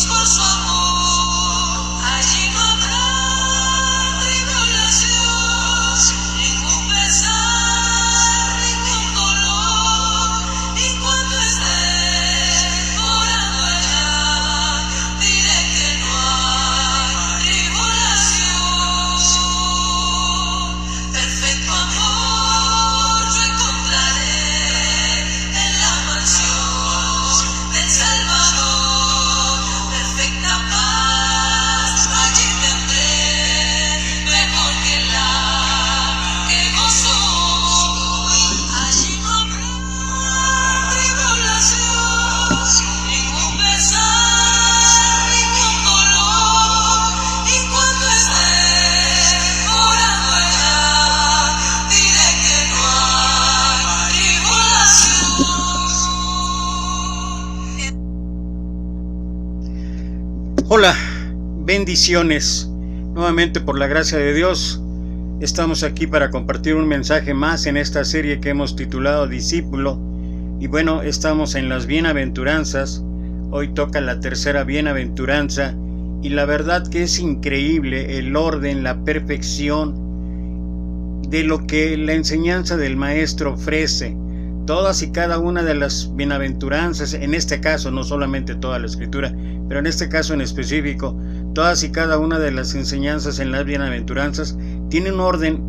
por su amor. Allí no habrá tribulación, ningún pesar, ningún dolor. Y cuando esté orando allá, diré que no hay tribulación. Perfecto amor yo encontraré en la mansión del Salvador. Perfecta paz allí tendré, mejor que la que gozo. Allí no habrá tribulación, ningún pesar, ningún dolor. Y cuando esté orando allá, diré que no hay tribulación. Hola, bendiciones. Nuevamente por la gracia de Dios, estamos aquí para compartir un mensaje más en esta serie que hemos titulado Discípulo. Y bueno, estamos en las bienaventuranzas. Hoy toca la tercera bienaventuranza. Y la verdad que es increíble el orden, la perfección de lo que la enseñanza del Maestro ofrece. Todas y cada una de las bienaventuranzas, en este caso, no solamente toda la Escritura, pero en este caso en específico, todas y cada una de las enseñanzas en las bienaventuranzas tienen un orden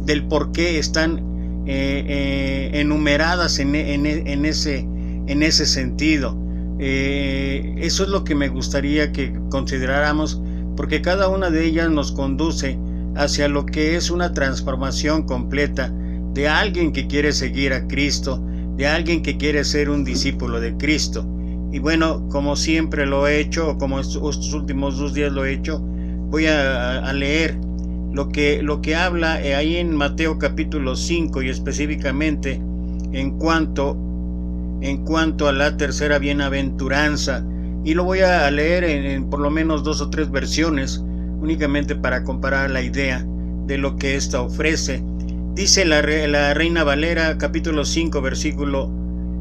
del por qué están enumeradas en ese sentido. Eso es lo que me gustaría que consideráramos, porque cada una de ellas nos conduce hacia lo que es una transformación completa de alguien que quiere seguir a Cristo, de alguien que quiere ser un discípulo de Cristo. Y bueno, como siempre lo he hecho, o como estos últimos 2 días lo he hecho, voy a leer lo que habla ahí en Mateo capítulo 5, y específicamente en cuanto a la tercera bienaventuranza. Y lo voy a leer en por lo menos 2 o 3 versiones, únicamente para comparar la idea de lo que ésta ofrece. Dice la Reina Valera, capítulo 5, versículo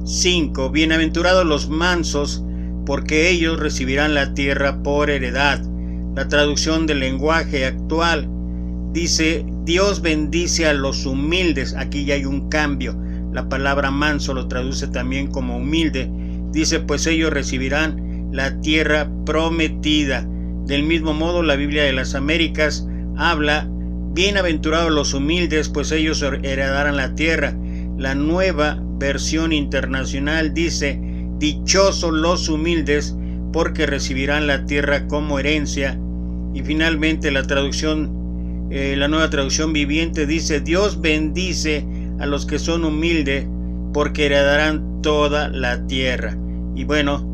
5: Bienaventurados los mansos, porque ellos recibirán la tierra por heredad. La traducción del lenguaje actual dice: Dios bendice a los humildes. Aquí ya hay un cambio. La palabra manso lo traduce también como humilde. Dice: pues ellos recibirán la tierra prometida. Del mismo modo, la Biblia de las Américas habla: bienaventurados los humildes, pues ellos heredarán la tierra. La Nueva Versión Internacional dice: dichosos los humildes, porque recibirán la tierra como herencia. Y finalmente la Nueva Traducción Viviente dice: Dios bendice a los que son humildes, porque heredarán toda la tierra. Y bueno,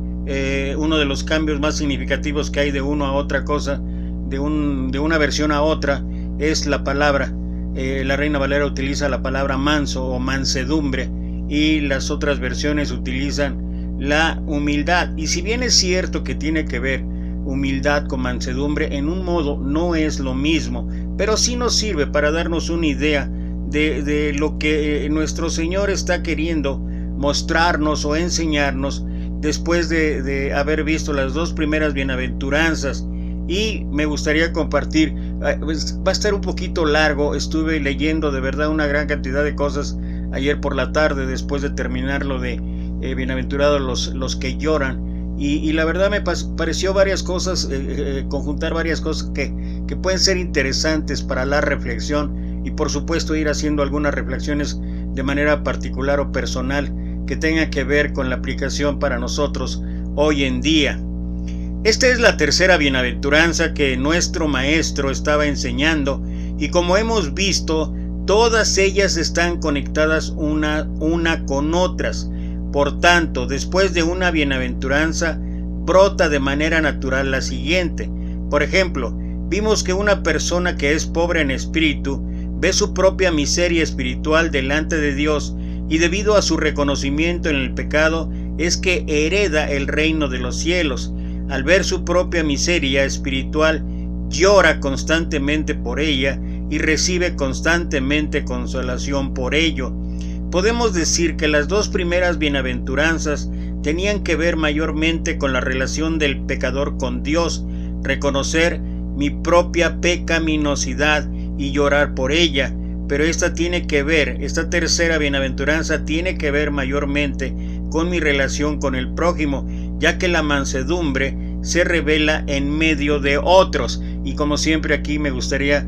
uno de los cambios más significativos que hay de uno a otra cosa, de una versión a otra, es la palabra. La Reina Valera utiliza la palabra manso o mansedumbre, y las otras versiones utilizan la humildad. Y si bien es cierto que tiene que ver humildad con mansedumbre, en un modo no es lo mismo, pero sí nos sirve para darnos una idea de lo que nuestro Señor está queriendo mostrarnos o enseñarnos después de haber visto las 2 primeras bienaventuranzas. Y me gustaría compartir, va a estar un poquito largo. Estuve leyendo de verdad una gran cantidad de cosas ayer por la tarde, después de terminar lo de bienaventurados los que lloran, y la verdad me pareció varias cosas, conjuntar varias cosas que pueden ser interesantes para la reflexión, y por supuesto ir haciendo algunas reflexiones de manera particular o personal que tenga que ver con la aplicación para nosotros hoy en día. Esta es la tercera bienaventuranza que nuestro Maestro estaba enseñando, y como hemos visto, todas ellas están conectadas una con otras. Por tanto, después de una bienaventuranza, brota de manera natural la siguiente. Por ejemplo, vimos que una persona que es pobre en espíritu ve su propia miseria espiritual delante de Dios, y debido a su reconocimiento en el pecado, es que hereda el reino de los cielos. Al ver su propia miseria espiritual, llora constantemente por ella y recibe constantemente consolación por ello. Podemos decir que las 2 primeras bienaventuranzas tenían que ver mayormente con la relación del pecador con Dios, reconocer mi propia pecaminosidad y llorar por ella. Pero esta tercera bienaventuranza tiene que ver mayormente con mi relación con el prójimo, ya que la mansedumbre se revela en medio de otros. Y como siempre aquí me gustaría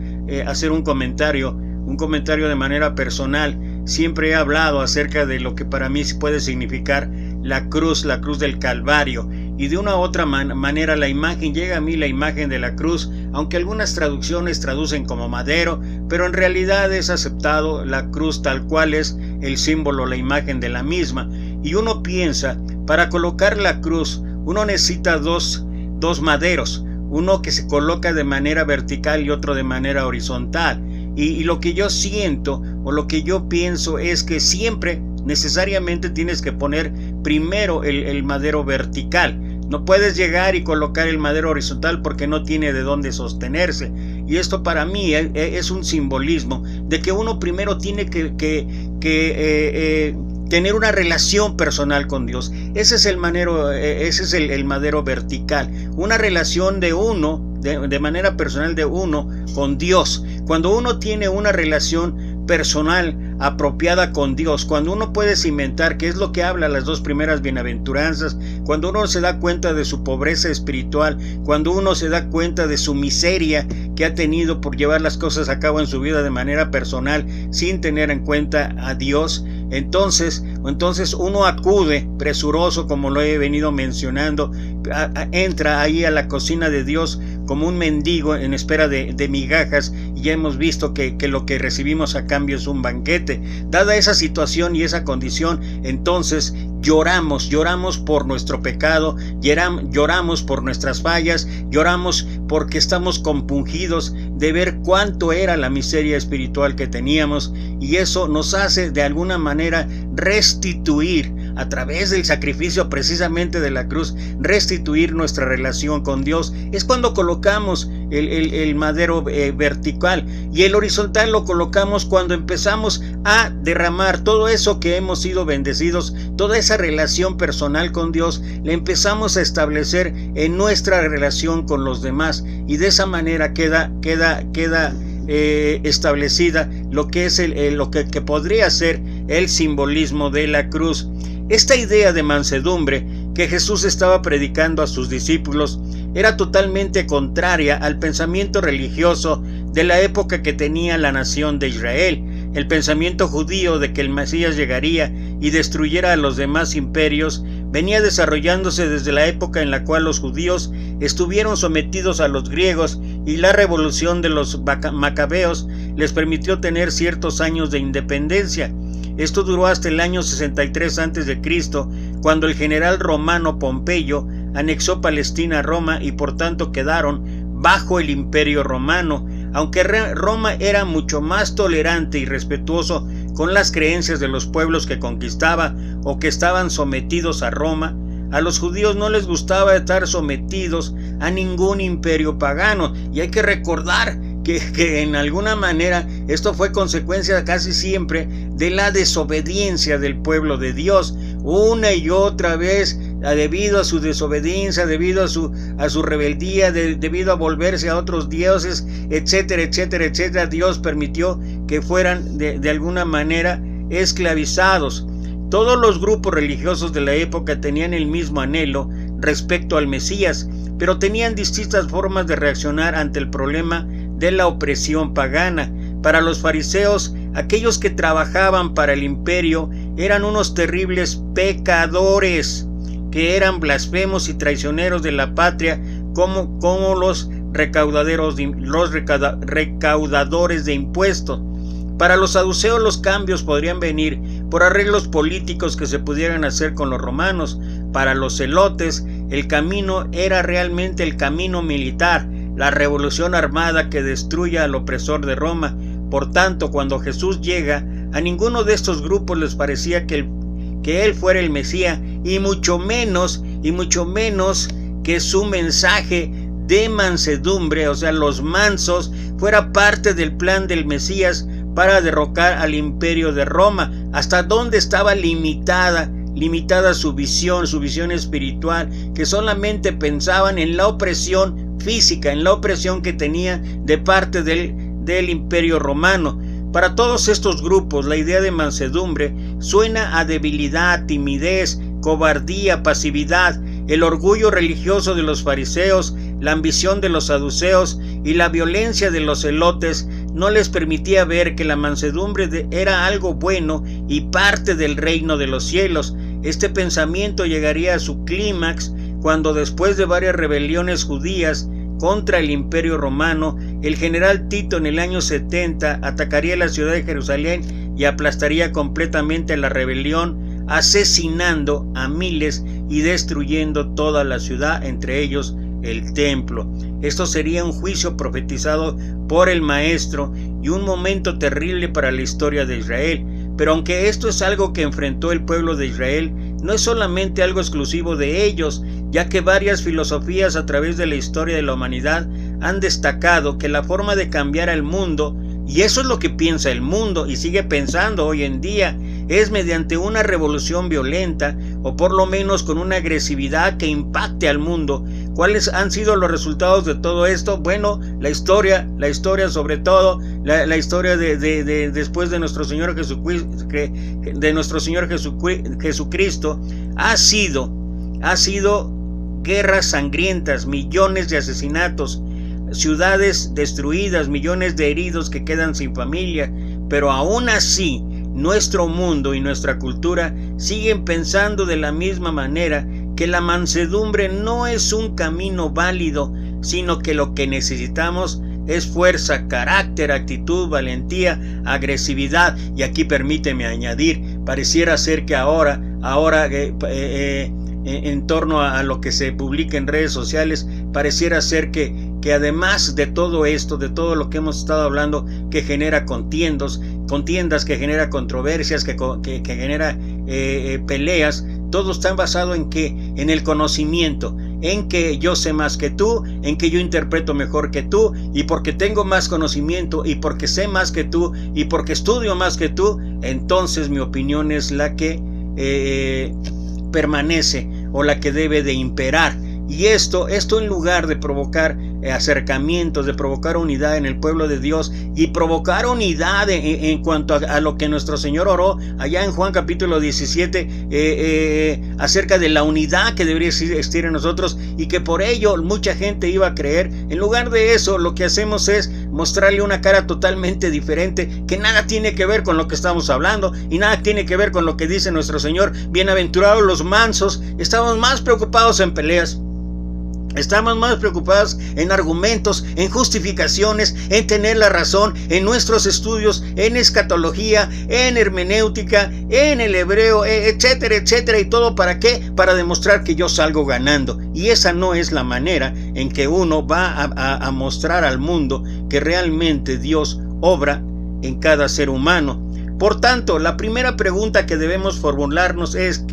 hacer un comentario de manera personal. Siempre he hablado acerca de lo que para mí puede significar la cruz del Calvario, y de una u otra manera llega a mí la imagen de la cruz, aunque algunas traducciones traducen como madero, pero en realidad es aceptado la cruz tal cual es el símbolo, la imagen de la misma. Y uno piensa, para colocar la cruz uno necesita dos maderos, uno que se coloca de manera vertical y otro de manera horizontal. Y lo que yo siento o lo que yo pienso es que siempre necesariamente tienes que poner primero el madero vertical. No puedes llegar y colocar el madero horizontal porque no tiene de dónde sostenerse. Y esto para mí es un simbolismo de que uno primero tiene que tener una relación personal con Dios. Ese es el madero vertical, una relación de uno, de manera personal de uno con Dios. Cuando uno tiene una relación personal apropiada con Dios, cuando uno puede cimentar, que es lo que habla las dos primeras bienaventuranzas, cuando uno se da cuenta de su pobreza espiritual, cuando uno se da cuenta de su miseria que ha tenido por llevar las cosas a cabo en su vida de manera personal sin tener en cuenta a Dios, entonces uno acude presuroso, como lo he venido mencionando, entra ahí a la cocina de Dios como un mendigo en espera de migajas, y ya hemos visto que lo que recibimos a cambio es un banquete. Dada esa situación y esa condición, entonces lloramos por nuestro pecado, lloramos por nuestras fallas, lloramos porque estamos compungidos de ver cuánto era la miseria espiritual que teníamos, y eso nos hace de alguna manera restituir, a través del sacrificio precisamente de la cruz, restituir nuestra relación con Dios. Es cuando colocamos el madero vertical, y el horizontal lo colocamos cuando empezamos a derramar todo eso que hemos sido bendecidos, toda esa relación personal con Dios, la empezamos a establecer en nuestra relación con los demás, y de esa manera queda establecida lo que es lo que podría ser el simbolismo de la cruz. Esta idea de mansedumbre que Jesús estaba predicando a sus discípulos era totalmente contraria al pensamiento religioso de la época que tenía la nación de Israel. El pensamiento judío de que el Mesías llegaría y destruyera a los demás imperios venía desarrollándose desde la época en la cual los judíos estuvieron sometidos a los griegos, y la revolución de los macabeos les permitió tener ciertos años de independencia. Esto duró hasta el año 63 a.C., cuando el general romano Pompeyo anexó Palestina a Roma, y por tanto quedaron bajo el imperio romano. Aunque Roma era mucho más tolerante y respetuoso con las creencias de los pueblos que conquistaba o que estaban sometidos a Roma, a los judíos no les gustaba estar sometidos a ningún imperio pagano. Y hay que recordar que en alguna manera esto fue consecuencia casi siempre de la desobediencia del pueblo de Dios. Una y otra vez, debido a su desobediencia, debido a su rebeldía, debido a volverse a otros dioses, etcétera, etcétera, etcétera, Dios permitió que fueran de alguna manera esclavizados. Todos los grupos religiosos de la época tenían el mismo anhelo respecto al Mesías, pero tenían distintas formas de reaccionar ante el problema de la opresión pagana. Para los fariseos, aquellos que trabajaban para el imperio eran unos terribles pecadores, que eran blasfemos y traicioneros de la patria, como los recaudadores de impuestos. Para los saduceos, los cambios podrían venir por arreglos políticos que se pudieran hacer con los romanos. Para los celotes, el camino era realmente el camino militar, la revolución armada que destruya al opresor de Roma. Por tanto, cuando Jesús llega, a ninguno de estos grupos les parecía que él fuera el Mesías, y mucho menos que su mensaje de mansedumbre, o sea, los mansos, fuera parte del plan del Mesías para derrocar al imperio de Roma. Hasta dónde estaba limitada limitada su visión espiritual, que solamente pensaban en la opresión física, en la opresión que tenía de parte del Imperio Romano. Para todos estos grupos, la idea de mansedumbre suena a debilidad, timidez, cobardía, pasividad. El orgullo religioso de los fariseos, la ambición de los saduceos y la violencia de los celotes no les permitía ver que la mansedumbre era algo bueno y parte del reino de los cielos. Este pensamiento llegaría a su clímax cuando, después de varias rebeliones judías contra el Imperio Romano, el general Tito en el año 70 atacaría la ciudad de Jerusalén y aplastaría completamente la rebelión, asesinando a miles y destruyendo toda la ciudad, entre ellos el templo. Esto sería un juicio profetizado por el Maestro y un momento terrible para la historia de Israel. Pero aunque esto es algo que enfrentó el pueblo de Israel, no es solamente algo exclusivo de ellos, ya que varias filosofías a través de la historia de la humanidad han destacado que la forma de cambiar al mundo, y eso es lo que piensa el mundo y sigue pensando hoy en día, es mediante una revolución violenta o por lo menos con una agresividad que impacte al mundo. ¿Cuáles han sido los resultados de todo esto? Bueno, la historia sobre todo, la historia de después de nuestro Señor Jesucristo, ha sido guerras sangrientas, millones de asesinatos, ciudades destruidas, millones de heridos que quedan sin familia. Pero aún así, nuestro mundo y nuestra cultura siguen pensando de la misma manera que la mansedumbre no es un camino válido, sino que lo que necesitamos es fuerza, carácter, actitud, valentía, agresividad. Y aquí permíteme añadir, pareciera ser que ahora en torno a lo que se publica en redes sociales, pareciera ser que además de todo esto, de todo lo que hemos estado hablando, que genera contiendas, que genera controversias, que genera peleas, todo está basado en ¿qué? En el conocimiento, en que yo sé más que tú, en que yo interpreto mejor que tú, y porque tengo más conocimiento, y porque sé más que tú, y porque estudio más que tú, entonces mi opinión es la que permanece o la que debe de imperar. Y esto en lugar de provocar acercamientos, de provocar unidad en el pueblo de Dios y provocar unidad en cuanto a lo que nuestro Señor oró allá en Juan capítulo 17 acerca de la unidad que debería existir en nosotros y que por ello mucha gente iba a creer. En lugar de eso, lo que hacemos es mostrarle una cara totalmente diferente, que nada tiene que ver con lo que estamos hablando y nada tiene que ver con lo que dice nuestro Señor. Bienaventurados los mansos. Estamos más preocupados en peleas. Estamos más preocupados en argumentos, en justificaciones, en tener la razón, en nuestros estudios, en escatología, en hermenéutica, en el hebreo, etcétera, etcétera. ¿Y todo para qué? Para demostrar que yo salgo ganando. Y esa no es la manera en que uno va a mostrar al mundo que realmente Dios obra en cada ser humano. Por tanto, la primera pregunta que debemos formularnos es: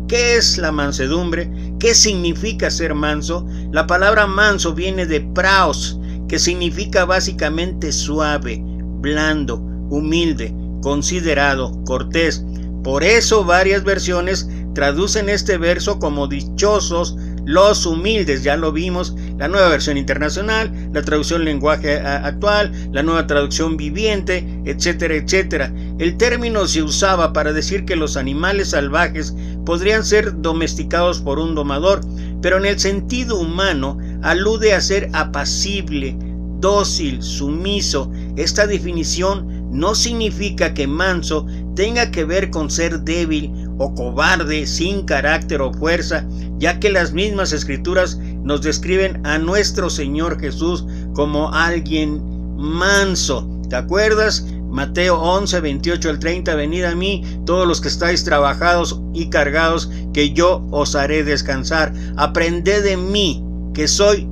¿qué es la mansedumbre? ¿Qué significa ser manso? La palabra manso viene de praos, que significa básicamente suave, blando, humilde, considerado, cortés. Por eso varias versiones traducen este verso como dichosos los humildes. Ya lo vimos, la Nueva Versión Internacional, la traducción lenguaje actual, la Nueva Traducción Viviente, etcétera, etcétera. El término se usaba para decir que los animales salvajes podrían ser domesticados por un domador, pero en el sentido humano alude a ser apacible, dócil, sumiso. Esta definición no significa que manso tenga que ver con ser débil o cobarde, sin carácter o fuerza, ya que las mismas escrituras nos describen a nuestro Señor Jesús como alguien manso. ¿Te acuerdas? Mateo 11, 28 al 30, venid a mí todos los que estáis trabajados y cargados, que yo os haré descansar. Aprended de mí, que soy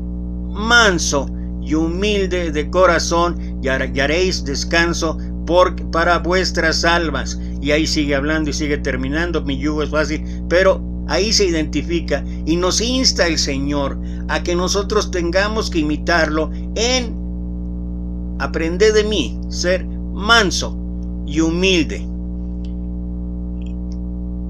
manso y humilde de corazón, y haréis descanso para vuestras almas. Y ahí sigue hablando y sigue terminando: mi yugo es fácil. Pero ahí se identifica y nos insta el Señor a que nosotros tengamos que imitarlo en aprender de mí, ser manso y humilde.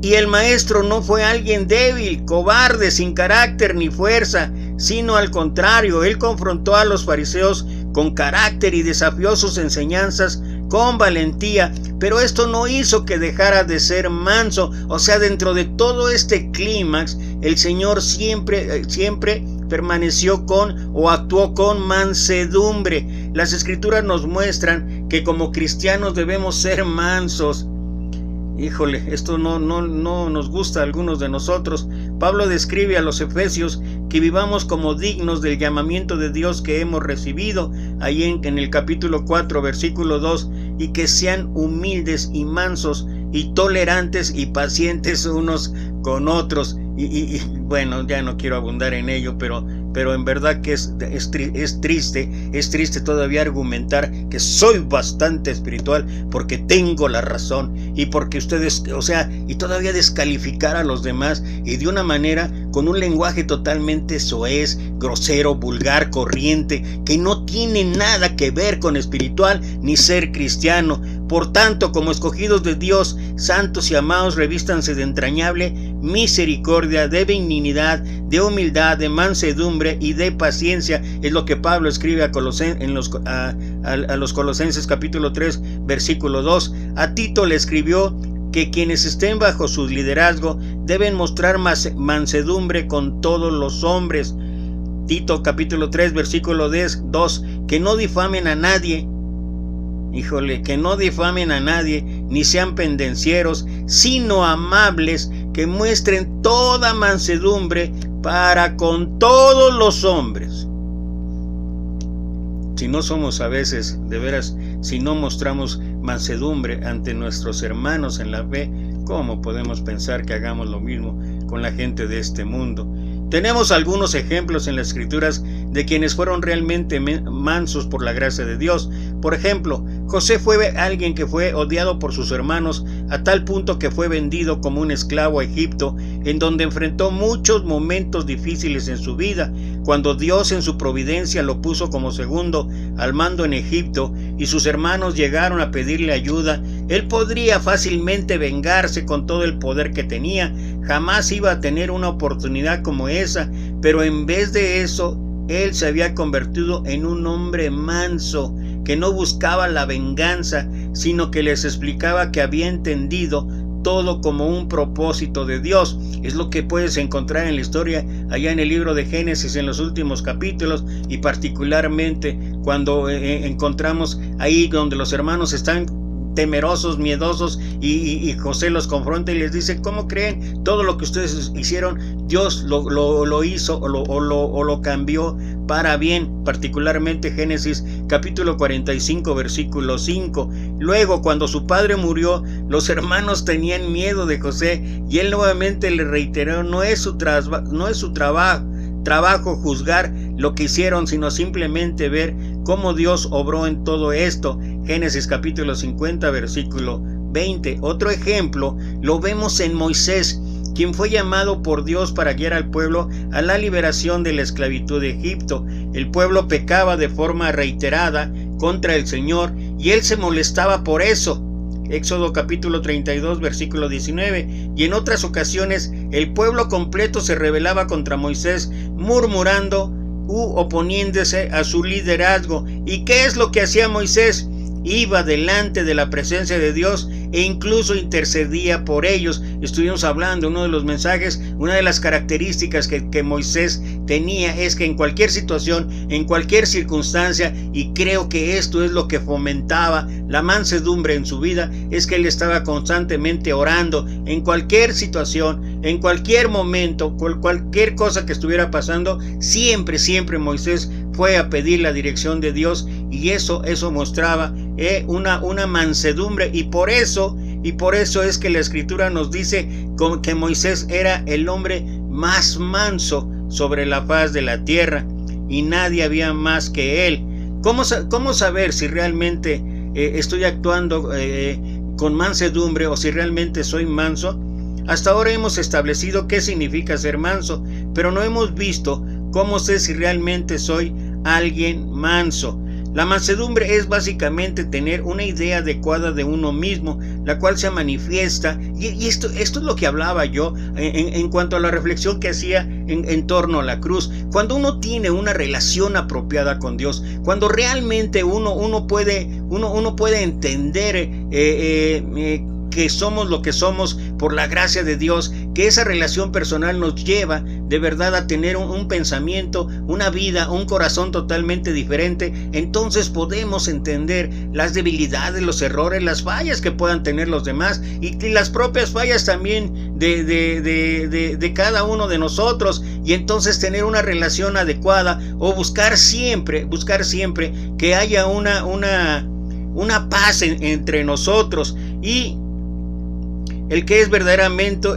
Y el maestro no fue alguien débil, cobarde, sin carácter ni fuerza, sino al contrario, él confrontó a los fariseos con carácter y desafió sus enseñanzas con valentía, pero esto no hizo que dejara de ser manso. O sea, dentro de todo este clímax, el Señor siempre permaneció o actuó con mansedumbre. Las Escrituras nos muestran que como cristianos debemos ser mansos. Híjole, esto no nos gusta a algunos de nosotros. Pablo describe a los efesios que vivamos como dignos del llamamiento de Dios que hemos recibido, ahí en el capítulo 4, versículo 2, y que sean humildes y mansos y tolerantes y pacientes unos con otros. Y bueno, ya no quiero abundar en ello, pero en verdad que es triste todavía argumentar que soy bastante espiritual porque tengo la razón y porque ustedes, o sea, y todavía descalificar a los demás y de una manera con un lenguaje totalmente soez, grosero, vulgar, corriente, que no tiene nada que ver con espiritual ni ser cristiano. Por tanto, como escogidos de Dios, santos y amados, revístanse de entrañable misericordia, de benignidad, de humildad, de mansedumbre y de paciencia. Es lo que Pablo escribe a los Colosenses capítulo 3, versículo 2. A Tito le escribió que quienes estén bajo su liderazgo deben mostrar mansedumbre con todos los hombres. Tito capítulo 3, versículo 2, que no difamen a nadie. Híjole, que no difamen a nadie, ni sean pendencieros, sino amables, que muestren toda mansedumbre para con todos los hombres. Si no somos a veces, de veras, si no mostramos mansedumbre ante nuestros hermanos en la fe, ¿cómo podemos pensar que hagamos lo mismo con la gente de este mundo? Tenemos algunos ejemplos en las Escrituras de quienes fueron realmente mansos por la gracia de Dios. Por ejemplo, José fue alguien que fue odiado por sus hermanos a tal punto que fue vendido como un esclavo a Egipto, en donde enfrentó muchos momentos difíciles en su vida. Cuando Dios en su providencia lo puso como segundo al mando en Egipto y sus hermanos llegaron a pedirle ayuda, él podría fácilmente vengarse con todo el poder que tenía. Jamás iba a tener una oportunidad como esa, pero en vez de eso, él se había convertido en un hombre manso, que no buscaba la venganza, sino que les explicaba que había entendido todo como un propósito de Dios. Es lo que puedes encontrar en la historia allá en el libro de Génesis, en los últimos capítulos, y particularmente cuando encontramos ahí donde los hermanos están temerosos, miedosos, y José los confronta y les dice: ¿cómo creen? Todo lo que ustedes hicieron, Dios lo hizo o lo cambió para bien. Particularmente Génesis capítulo 45, versículo 5. Luego, cuando su padre murió, los hermanos tenían miedo de José y él nuevamente le reiteró: no es su trabajo juzgar lo que hicieron, sino simplemente ver cómo Dios obró en todo esto. Génesis capítulo 50, versículo 20. Otro ejemplo lo vemos en Moisés, quien fue llamado por Dios para guiar al pueblo a la liberación de la esclavitud de Egipto. El pueblo pecaba de forma reiterada contra el Señor y él se molestaba por eso. Éxodo capítulo 32, versículo 19. Y en otras ocasiones el pueblo completo se rebelaba contra Moisés, murmurando u oponiéndose a su liderazgo. ¿Y qué es lo que hacía Moisés? Iba delante de la presencia de Dios e incluso intercedía por ellos. Estuvimos hablando en uno de los mensajes, una de las características que Moisés tenía es que en cualquier situación, en cualquier circunstancia, y creo que esto es lo que fomentaba la mansedumbre en su vida, es que él estaba constantemente orando en cualquier situación, en cualquier momento, cualquier cosa que estuviera pasando. Siempre Moisés fue a pedir la dirección de Dios, y eso mostraba una mansedumbre, y por eso es que la Escritura nos dice que Moisés era el hombre más manso sobre la faz de la tierra, y nadie había más que él. ¿Cómo saber si realmente estoy actuando con mansedumbre o si realmente soy manso? Hasta ahora hemos establecido qué significa ser manso, pero no hemos visto cómo sé si realmente soy alguien manso. La mansedumbre es básicamente tener una idea adecuada de uno mismo. la cual se manifiesta, y esto es lo que hablaba yo en cuanto a la reflexión que hacía en torno a la cruz. Cuando uno tiene una relación apropiada con Dios, cuando realmente uno puede entender que somos lo que somos por la gracia de Dios, que esa relación personal nos lleva de verdad a tener un pensamiento, una vida, un corazón totalmente diferente, entonces podemos entender las debilidades, los errores, las fallas que puedan tener los demás y las propias fallas también de cada uno de nosotros, y entonces tener una relación adecuada o buscar siempre que haya una paz entre nosotros. Y el que es verdaderamente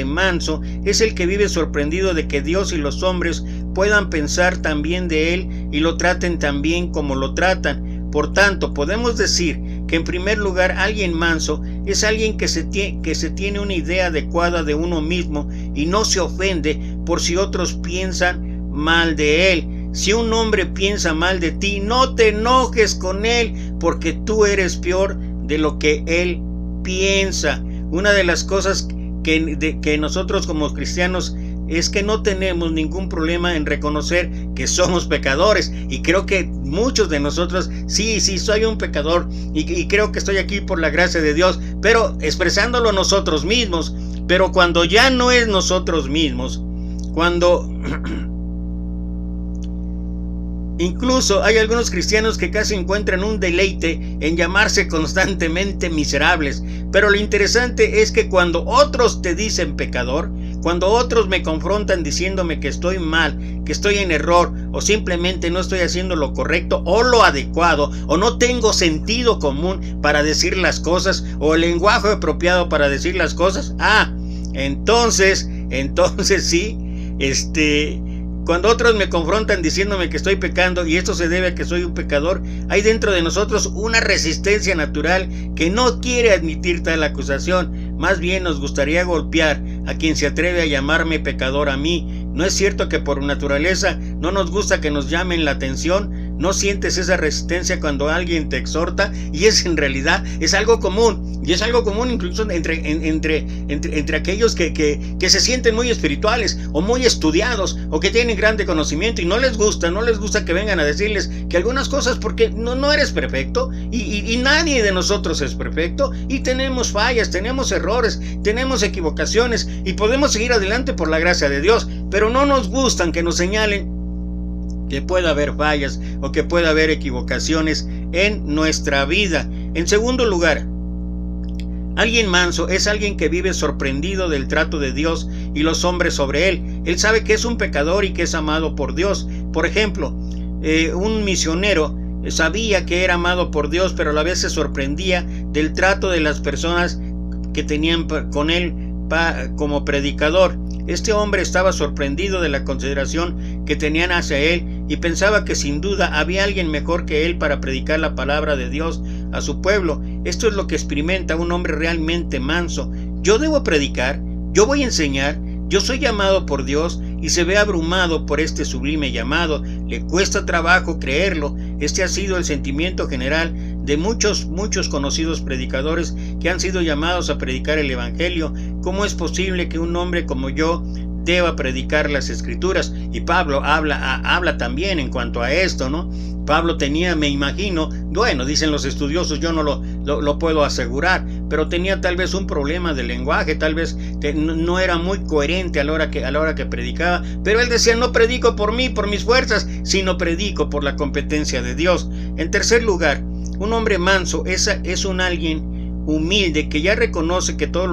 manso es el que vive sorprendido de que Dios y los hombres puedan pensar también de él y lo traten tan bien como lo tratan. Por tanto, podemos decir que en primer lugar alguien manso es alguien que se tiene una idea adecuada de uno mismo y no se ofende por si otros piensan mal de él. Si un hombre piensa mal de ti, no te enojes con él, porque tú eres peor de lo que él piensa. Una de las cosas que nosotros como cristianos es que no tenemos ningún problema en reconocer que somos pecadores, y creo que muchos de nosotros sí soy un pecador y creo que estoy aquí por la gracia de Dios, pero expresándolo nosotros mismos. Pero cuando ya no es nosotros mismos, cuando incluso hay algunos cristianos que casi encuentran un deleite en llamarse constantemente miserables. Pero lo interesante es que cuando otros te dicen pecador, cuando otros me confrontan diciéndome que estoy mal, que estoy en error, o simplemente no estoy haciendo lo correcto o lo adecuado, o no tengo sentido común para decir las cosas, o el lenguaje apropiado para decir las cosas, entonces sí, cuando otros me confrontan diciéndome que estoy pecando y esto se debe a que soy un pecador, hay dentro de nosotros una resistencia natural que no quiere admitir tal acusación. Más bien nos gustaría golpear a quien se atreve a llamarme pecador a mí. ¿No es cierto que por naturaleza no nos gusta que nos llamen la atención? ¿No sientes esa resistencia cuando alguien te exhorta? Y en realidad es algo común, y es algo común incluso entre aquellos que se sienten muy espirituales o muy estudiados o que tienen grande conocimiento, y no les gusta que vengan a decirles que algunas cosas, porque no eres perfecto, y nadie de nosotros es perfecto, y tenemos fallas, tenemos errores, tenemos equivocaciones, y podemos seguir adelante por la gracia de Dios, pero no nos gustan que nos señalen que pueda haber fallas o que pueda haber equivocaciones en nuestra vida. En segundo lugar, alguien manso es alguien que vive sorprendido del trato de Dios y los hombres sobre él. Él sabe que es un pecador y que es amado por Dios. Por ejemplo, un misionero sabía que era amado por Dios, pero a la vez se sorprendía del trato de las personas que tenían con él como predicador. Este hombre estaba sorprendido de la consideración que tenían hacia él y pensaba que sin duda había alguien mejor que él para predicar la palabra de Dios a su pueblo. Esto es lo que experimenta un hombre realmente manso. Yo debo predicar, yo voy a enseñar, yo soy llamado por Dios, y se ve abrumado por este sublime llamado. Le cuesta trabajo creerlo. Este ha sido el sentimiento general de muchos conocidos predicadores que han sido llamados a predicar el evangelio. ¿Cómo es posible que un hombre como yo deba predicar las escrituras? Y Pablo habla también en cuanto a esto, ¿no? Pablo tenía, me imagino, bueno, dicen los estudiosos, yo no lo puedo asegurar, pero tenía tal vez un problema de lenguaje, tal vez no era muy coherente a la hora que predicaba, pero él decía: no predico por mí, por mis fuerzas, sino predico por la competencia de Dios. En tercer lugar, un hombre manso es un alguien humilde que ya reconoce que todo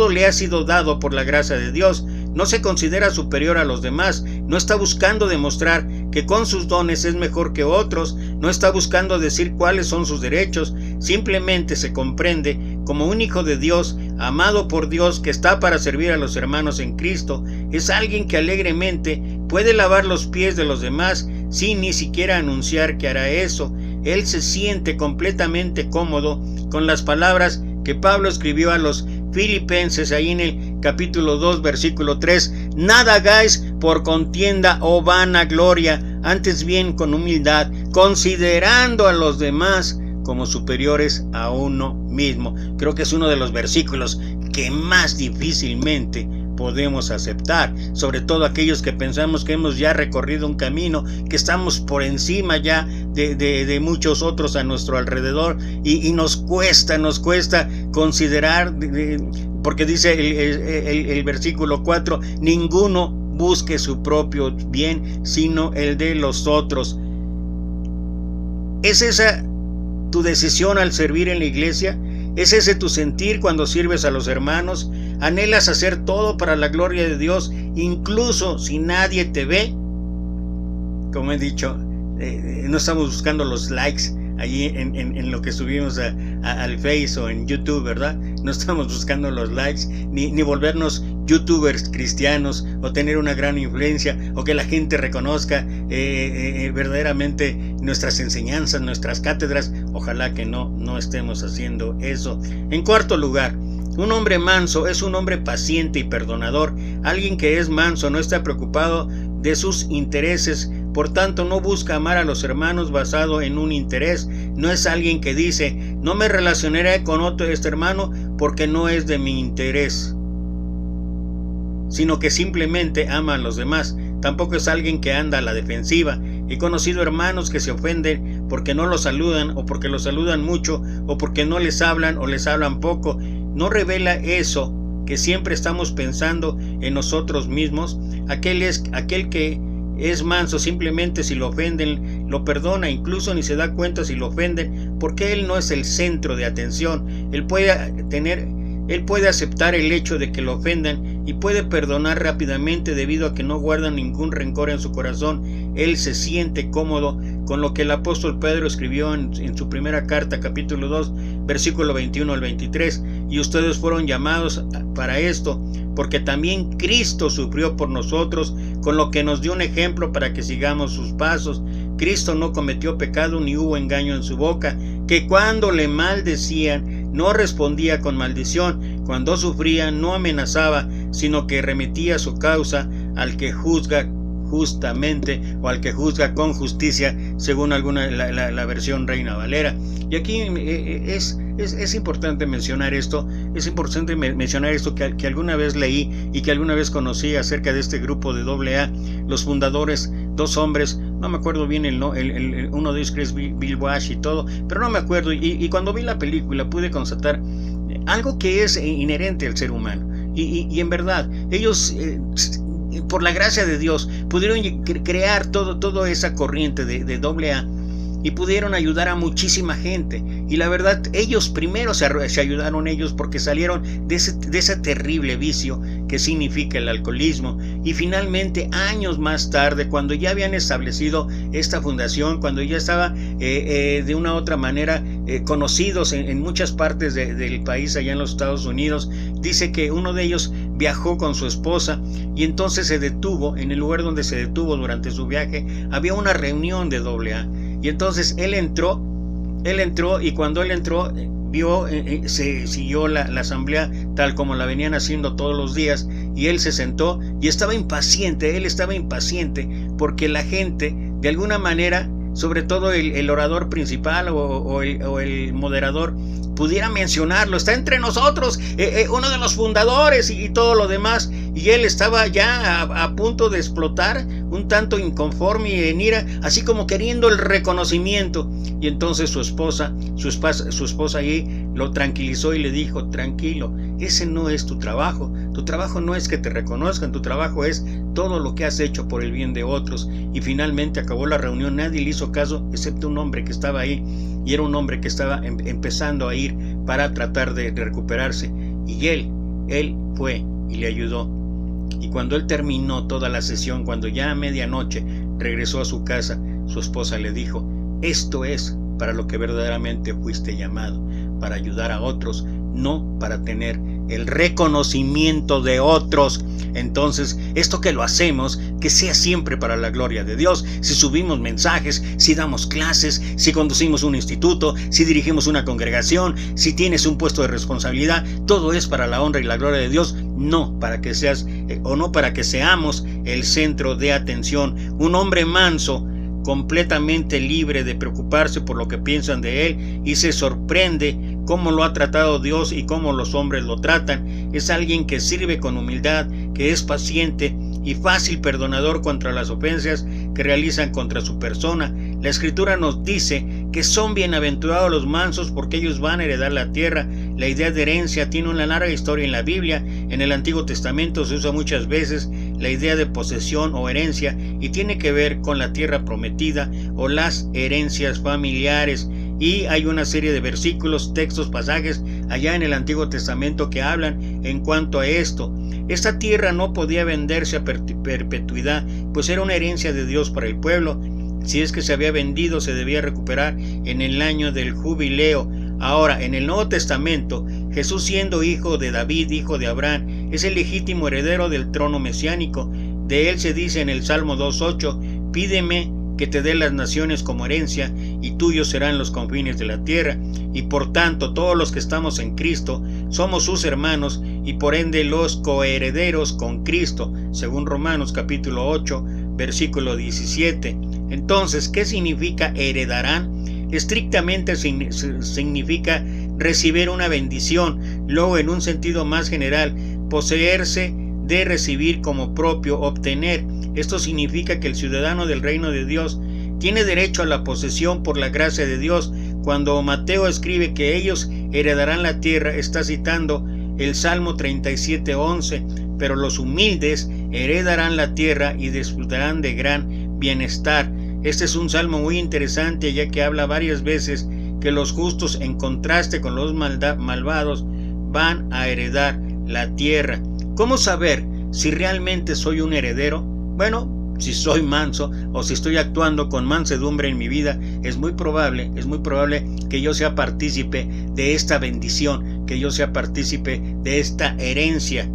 le ha sido dado por la gracia de Dios. No se considera superior a los demás, no está buscando demostrar que con sus dones es mejor que otros, no está buscando decir cuáles son sus derechos, simplemente se comprende como un hijo de Dios, amado por Dios, que está para servir a los hermanos en Cristo. Es alguien que alegremente puede lavar los pies de los demás sin ni siquiera anunciar que hará eso. Él se siente completamente cómodo con las palabras que Pablo escribió a los Filipenses, ahí en el capítulo 2, versículo 3: nada hagáis por contienda o vanagloria, antes bien con humildad, considerando a los demás como superiores a uno mismo. Creo que es uno de los versículos que más difícilmente podemos aceptar, sobre todo aquellos que pensamos que hemos ya recorrido un camino, que estamos por encima ya de muchos otros a nuestro alrededor, y nos cuesta considerar, porque dice el versículo 4, ninguno busque su propio bien, sino el de los otros. ¿Es esa tu decisión al servir en la iglesia? ¿Es ese tu sentir cuando sirves a los hermanos? ¿Anhelas hacer todo para la gloria de Dios, incluso si nadie te ve? Como he dicho, no estamos buscando los likes allí en lo que subimos al Face o en YouTube, ¿verdad? No estamos buscando los likes, ni volvernos youtubers cristianos, o tener una gran influencia, o que la gente reconozca verdaderamente nuestras enseñanzas, nuestras cátedras. Ojalá que no estemos haciendo eso. En cuarto lugar, un hombre manso es un hombre paciente y perdonador. Alguien que es manso no está preocupado de sus intereses, por tanto no busca amar a los hermanos basado en un interés. No es alguien que dice, no me relacionaré con este hermano porque no es de mi interés, sino que simplemente ama a los demás. Tampoco es alguien que anda a la defensiva. He conocido hermanos que se ofenden porque no los saludan, o porque los saludan mucho, o porque no les hablan o les hablan poco. ¿No revela eso que siempre estamos pensando en nosotros mismos? Aquel que es manso simplemente si lo ofenden lo perdona, incluso ni se da cuenta si lo ofenden, porque él no es el centro de atención. Él puede aceptar el hecho de que lo ofendan y puede perdonar rápidamente debido a que no guarda ningún rencor en su corazón. Él se siente cómodo con lo que el apóstol Pedro escribió en su primera carta, capítulo 2, versículo 21 al 23. Y ustedes fueron llamados para esto, porque también Cristo sufrió por nosotros, con lo que nos dio un ejemplo para que sigamos sus pasos. Cristo no cometió pecado ni hubo engaño en su boca, que cuando le maldecían no respondía con maldición, cuando sufría no amenazaba, sino que remitía su causa al que juzga justamente, o al que juzga con justicia, según la versión Reina Valera. Y aquí es importante mencionar esto. Es importante mencionar esto que alguna vez leí y que alguna vez conocí acerca de este grupo de AA. Los fundadores, dos hombres, no me acuerdo bien uno de ellos, que es Bill Wash y todo, pero no me acuerdo. Y cuando vi la película pude constatar algo que es inherente al ser humano. Y en verdad, ellos, por la gracia de Dios, pudieron crear toda esa corriente de AA, y pudieron ayudar a muchísima gente. Y la verdad, ellos primero se ayudaron ellos, porque salieron de ese terrible vicio que significa el alcoholismo. Y finalmente, años más tarde, cuando ya habían establecido esta fundación, cuando ya estaba de una u otra manera conocidos en muchas partes del país, allá en los Estados Unidos, dice que uno de ellos viajó con su esposa, y entonces se detuvo en el lugar donde se detuvo durante su viaje. Había una reunión de AA, y entonces él entró, y cuando él entró, se siguió la asamblea tal como la venían haciendo todos los días, y él se sentó y estaba impaciente. Él estaba impaciente porque la gente, de alguna manera, sobre todo el orador principal o el moderador, pudiera mencionarlo. Está entre nosotros, uno de los fundadores y todo lo demás. Y él estaba ya a punto de explotar, un tanto inconforme y en ira, así como queriendo el reconocimiento. Y entonces su esposa ahí lo tranquilizó y le dijo: tranquilo, ese no es tu trabajo. Tu trabajo no es que te reconozcan, tu trabajo es todo lo que has hecho por el bien de otros. Y finalmente acabó la reunión. Nadie le hizo caso excepto un hombre que estaba ahí, y era un hombre que estaba empezando a ir para tratar de recuperarse. Y él fue y le ayudó. Y cuando él terminó toda la sesión, cuando ya a medianoche regresó a su casa, su esposa le dijo: esto es para lo que verdaderamente fuiste llamado, para ayudar a otros, no para tener el reconocimiento de otros. Entonces, esto que lo hacemos, que sea siempre para la gloria de Dios. Si subimos mensajes, si damos clases, si conducimos un instituto, si dirigimos una congregación, si tienes un puesto de responsabilidad, todo es para la honra y la gloria de Dios, no para que seas no para que seamos el centro de atención. Un hombre manso completamente libre de preocuparse por lo que piensan de él y se sorprende cómo lo ha tratado Dios y cómo los hombres lo tratan. Es alguien que sirve con humildad, que es paciente y fácil perdonador contra las ofensas que realizan contra su persona. La Escritura nos dice que son bienaventurados los mansos porque ellos van a heredar la tierra. La idea de herencia tiene una larga historia en la Biblia. En el Antiguo Testamento se usa muchas veces la idea de posesión o herencia y tiene que ver con la tierra prometida o las herencias familiares. Y hay una serie de versículos, textos, pasajes allá en el Antiguo Testamento que hablan en cuanto a esto. Esta tierra no podía venderse a perpetuidad, pues era una herencia de Dios para el pueblo. Si es que se había vendido, se debía recuperar en el año del jubileo. Ahora, en el Nuevo Testamento, Jesús, siendo hijo de David, hijo de Abraham, es el legítimo heredero del trono mesiánico. De él se dice en el Salmo 2:8, pídeme que te dé las naciones como herencia, y tuyos serán los confines de la tierra. Y por tanto, todos los que estamos en Cristo somos sus hermanos y por ende los coherederos con Cristo, según Romanos capítulo 8, versículo 17. Entonces, ¿qué significa heredarán? Estrictamente significa recibir una bendición. Luego, en un sentido más general, poseerse de recibir como propio, obtener. Esto significa que el ciudadano del reino de Dios tiene derecho a la posesión por la gracia de Dios. Cuando Mateo escribe que ellos heredarán la tierra, está citando el Salmo 37:11, pero los humildes heredarán la tierra y disfrutarán de gran bienestar. Este es un salmo muy interesante, ya que habla varias veces que los justos, en contraste con los malvados, van a heredar la tierra. ¿Cómo saber si realmente soy un heredero? Bueno, si soy manso o si estoy actuando con mansedumbre en mi vida, es muy probable que yo sea partícipe de esta bendición, que yo sea partícipe de esta herencia.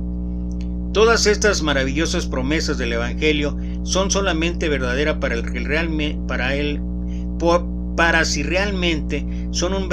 Todas estas maravillosas promesas del Evangelio son solamente verdaderas para si realmente son un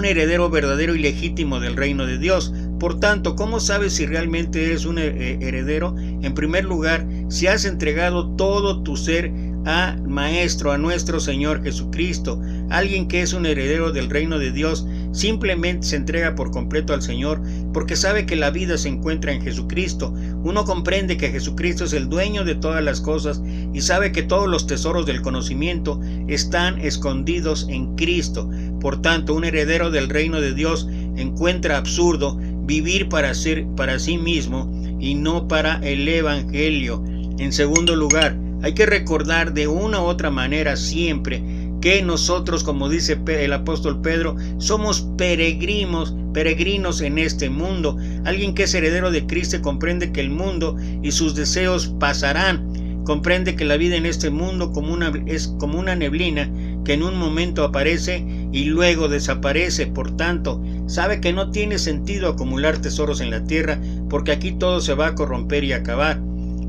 heredero verdadero y legítimo del reino de Dios. Por tanto, ¿cómo sabes si realmente eres un heredero? En primer lugar, si has entregado todo tu ser a Maestro, a nuestro Señor Jesucristo. Alguien que es un heredero del reino de Dios simplemente se entrega por completo al Señor porque sabe que la vida se encuentra en Jesucristo. Uno comprende que Jesucristo es el dueño de todas las cosas y sabe que todos los tesoros del conocimiento están escondidos en Cristo. Por tanto, un heredero del reino de Dios encuentra absurdo vivir para sí mismo y no para el Evangelio. En segundo lugar, hay que recordar de una u otra manera siempre que nosotros, como dice el apóstol Pedro, somos peregrinos en este mundo. Alguien que es heredero de Cristo comprende que el mundo y sus deseos pasarán. Comprende que la vida en este mundo es como una neblina que en un momento aparece y luego desaparece. Por tanto, sabe que no tiene sentido acumular tesoros en la tierra porque aquí todo se va a corromper y acabar.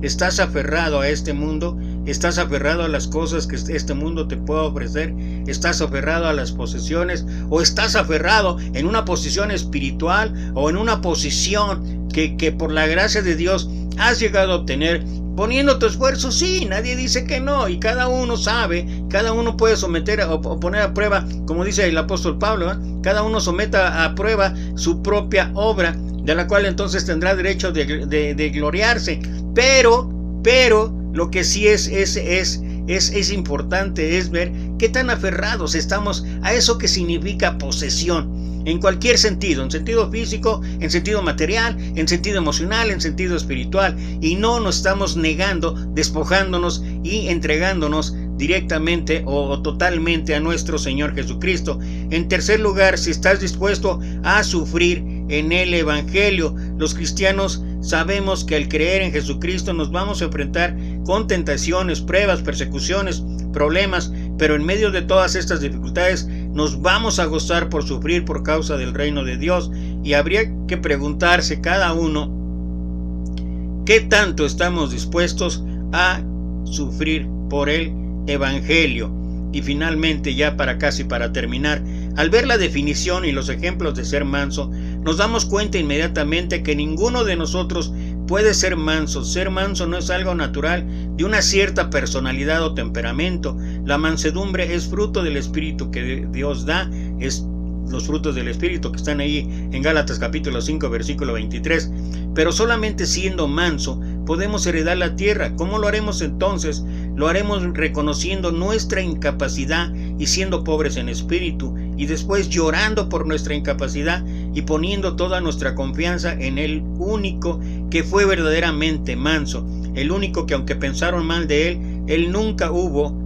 ¿Estás aferrado a este mundo? ¿Estás aferrado a las cosas que este mundo te puede ofrecer? ¿Estás aferrado a las posesiones? ¿O estás aferrado en una posición espiritual o en una posición que por la gracia de Dios has llegado a obtener? Poniendo tu esfuerzo, sí, nadie dice que no, y cada uno sabe, cada uno puede someter o poner a prueba, como dice el apóstol Pablo, cada uno someta a prueba su propia obra, de la cual entonces tendrá derecho de gloriarse. Pero lo que sí es importante es ver qué tan aferrados estamos a eso que significa posesión. En cualquier sentido, en sentido físico, en sentido material, en sentido emocional, en sentido espiritual. Y no nos estamos negando, despojándonos y entregándonos directamente o totalmente a nuestro Señor Jesucristo. En tercer lugar, si estás dispuesto a sufrir en el Evangelio. Los cristianos sabemos que al creer en Jesucristo nos vamos a enfrentar con tentaciones, pruebas, persecuciones, problemas, pero en medio de todas estas dificultades nos vamos a gozar por sufrir por causa del reino de Dios. Y habría que preguntarse cada uno qué tanto estamos dispuestos a sufrir por el Evangelio. Y finalmente, ya para terminar, al ver la definición y los ejemplos de ser manso, nos damos cuenta inmediatamente que ninguno de nosotros puede ser manso. Ser manso no es algo natural de una cierta personalidad o temperamento. La mansedumbre es fruto del Espíritu que Dios da, es los frutos del Espíritu que están ahí en Gálatas capítulo 5 versículo 23. Pero solamente siendo manso podemos heredar la tierra. ¿Cómo lo haremos entonces? Lo haremos reconociendo nuestra incapacidad y siendo pobres en espíritu, y después llorando por nuestra incapacidad y poniendo toda nuestra confianza en el único que fue verdaderamente manso, el único que, aunque pensaron mal de él nunca hubo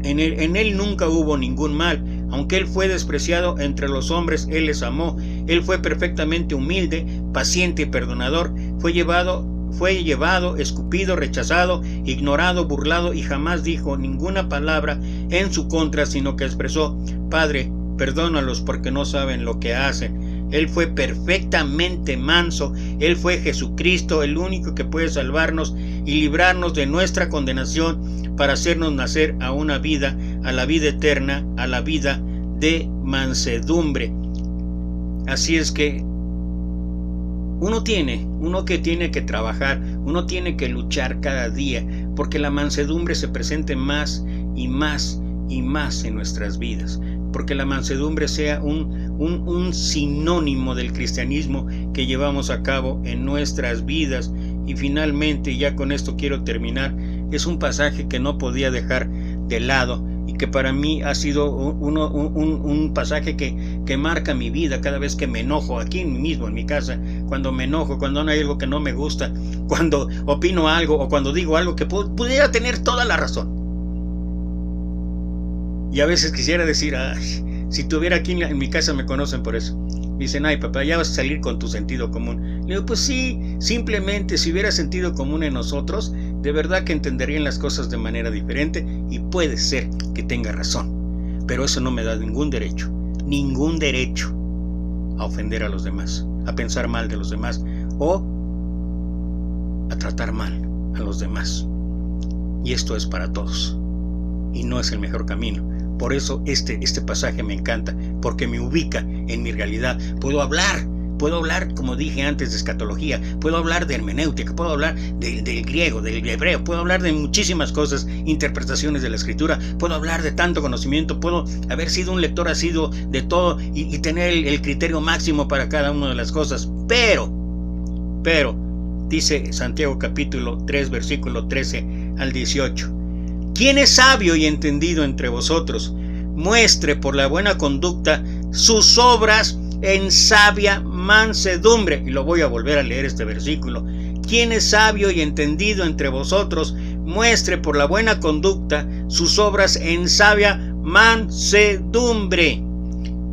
en él nunca hubo ningún mal. Aunque él fue despreciado entre los hombres, él les amó. Él fue perfectamente humilde, paciente y perdonador. Fue llevado, escupido, rechazado, ignorado, burlado, y jamás dijo ninguna palabra en su contra, sino que expresó: Padre, perdónalos porque no saben lo que hacen. Él fue perfectamente manso. Él fue Jesucristo, el único que puede salvarnos y librarnos de nuestra condenación, para hacernos nacer a una vida, a la vida eterna, a la vida de mansedumbre. Así es que uno que tiene que trabajar, uno tiene que luchar cada día, porque la mansedumbre se presente más y más y más en nuestras vidas, porque la mansedumbre sea un sinónimo del cristianismo que llevamos a cabo en nuestras vidas. Y finalmente, ya con esto quiero terminar, es un pasaje que no podía dejar de lado y que para mí ha sido un pasaje que marca mi vida cada vez que me enojo, aquí mismo en mi casa, cuando me enojo, cuando no hay algo que no me gusta, cuando opino algo o cuando digo algo que pudiera tener toda la razón. Y a veces quisiera decir: ay, si estuviera aquí en mi casa me conocen por eso. Me dicen: ay papá, ya vas a salir con tu sentido común. Le digo: pues sí, simplemente si hubiera sentido común en nosotros, de verdad que entenderían las cosas de manera diferente, y puede ser que tenga razón. Pero eso no me da ningún derecho a ofender a los demás, a pensar mal de los demás o a tratar mal a los demás. Y esto es para todos y no es el mejor camino. Por eso este pasaje me encanta, porque me ubica en mi realidad. Puedo hablar, como dije antes, de escatología, puedo hablar de hermenéutica, puedo hablar del griego, del hebreo, puedo hablar de muchísimas cosas, interpretaciones de la escritura, puedo hablar de tanto conocimiento, puedo haber sido un lector asiduo de todo y tener el criterio máximo para cada una de las cosas. Pero, dice Santiago capítulo 3, versículo 13 al 18. ¿Quién es sabio y entendido entre vosotros? Muestre por la buena conducta sus obras en sabia mansedumbre. Y lo voy a volver a leer este versículo. ¿Quién es sabio y entendido entre vosotros? Muestre por la buena conducta sus obras en sabia mansedumbre.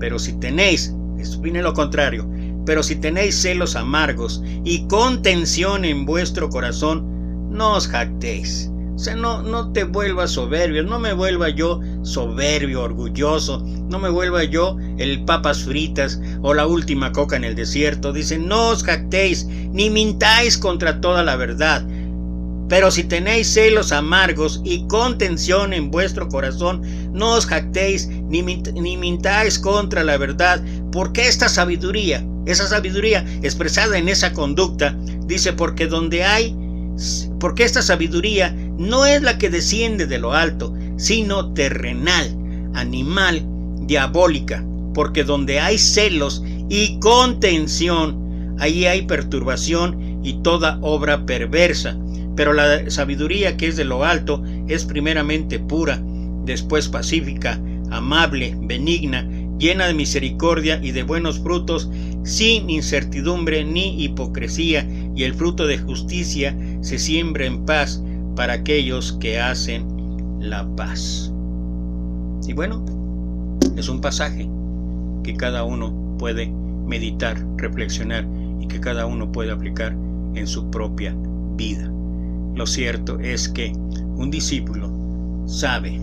Pero si tenéis, viene lo contrario, pero si tenéis celos amargos y contención en vuestro corazón, no os jactéis. O sea, no te vuelvas soberbio, no me vuelva yo soberbio, orgulloso, no me vuelva yo el papas fritas o la última coca en el desierto. Dice: no os jactéis, ni mintáis contra toda la verdad. Pero si tenéis celos amargos y contención en vuestro corazón, no os jactéis, ni mintáis contra la verdad, porque esa sabiduría expresada en esa conducta, dice, porque esta sabiduría no es la que desciende de lo alto, sino terrenal, animal, diabólica. Porque donde hay celos y contención, ahí hay perturbación y toda obra perversa. Pero la sabiduría que es de lo alto es primeramente pura, después pacífica, amable, benigna, llena de misericordia y de buenos frutos, sin incertidumbre ni hipocresía, y el fruto de justicia se siembra en paz para aquellos que hacen la paz. Y bueno, es un pasaje que cada uno puede meditar, reflexionar y que cada uno puede aplicar en su propia vida. Lo cierto es que un discípulo sabe: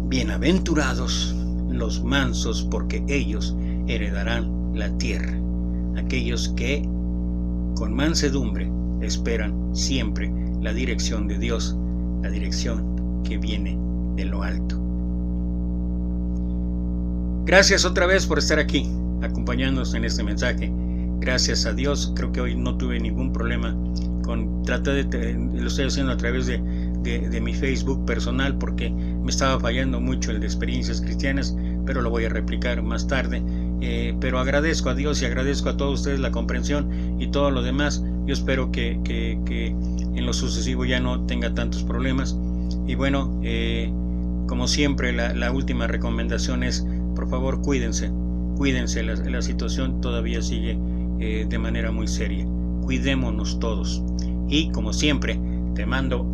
bienaventurados los mansos, porque ellos heredarán la tierra. Aquellos que con mansedumbre esperan siempre la dirección de Dios, la dirección que viene de lo alto. Gracias otra vez por estar aquí, acompañándonos en este mensaje. Gracias a Dios, creo que hoy no tuve ningún problema lo estoy haciendo a través de mi Facebook personal, porque me estaba fallando mucho el de Experiencias Cristianas, pero lo voy a replicar más tarde. Pero agradezco a Dios y agradezco a todos ustedes la comprensión y todo lo demás. Yo espero que en lo sucesivo ya no tenga tantos problemas. Y bueno, como siempre, la última recomendación es, por favor, cuídense, la situación todavía sigue de manera muy seria. Cuidémonos todos. Y como siempre, te mando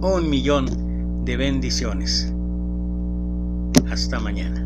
1.000.000 de bendiciones. Hasta mañana.